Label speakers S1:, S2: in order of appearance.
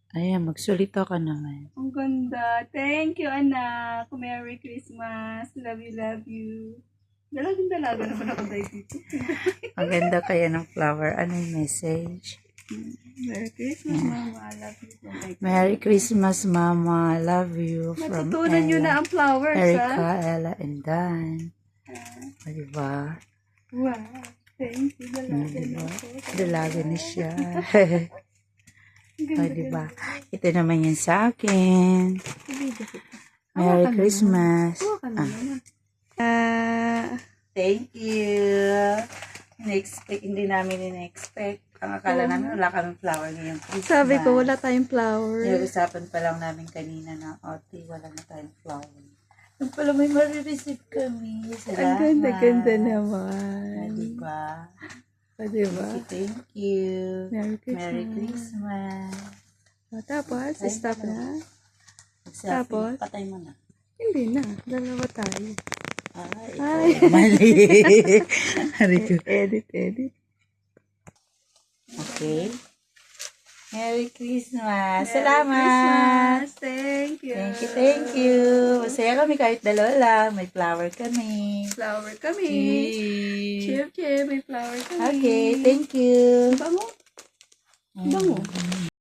S1: Ayan, magsulito ka naman.
S2: Ang ganda. Thank you, anak. Merry Christmas. Love you, love you. Dalagang-dalaga naman ako dito.
S1: Ang ganda kaya ng flower. Ano yung message?
S2: Merry Christmas, Mama. I love you. Oh my God.
S1: Merry Christmas, Mama. Love you. From
S2: Natutunan nyo na
S1: Ella.
S2: ang flowers,
S1: Erika,
S2: ha?
S1: Ella, and Dan. O, diba?
S2: Wow. Thank you. Dalaga
S1: Diba?
S2: na ako.
S1: Dalaga na siya.
S2: Ang
S1: O,
S2: ganda,
S1: diba? Ito naman yan sa akin.
S2: ganda.
S1: Merry
S2: Hawakan mo
S1: Christmas.
S2: naman. Hawakan mo naman.
S1: Thank you. Hindi namin in-expect. Ang akala namin wala kaming flower ngayong Christmas.
S2: Sabi ko, wala tayong flowers.
S1: Usapan pa lang namin kanina na, Oti, wala na tayong flower. Yung pala may marireceive kami. Salamat.
S2: Ang ganda-ganda naman.
S1: Diba?
S2: O, diba?
S1: Thank you.
S2: Merry Christmas.
S1: Merry Christmas.
S2: O, tapos, stop na.
S1: Selfie.
S2: Tapos?
S1: Patay mo na.
S2: Hindi na. Dalawa tayo.
S1: Ay, mali.
S2: Edit.
S1: Okay. Merry Christmas.
S2: Merry
S1: Salamat.
S2: Christmas. Thank you.
S1: Thank you. Masaya kami kahit dalawa lang. May flower kami.
S2: Flower kami.
S1: Cheers.
S2: Cheer, may flower kami.
S1: Okay, thank you.
S2: Bango. Bango.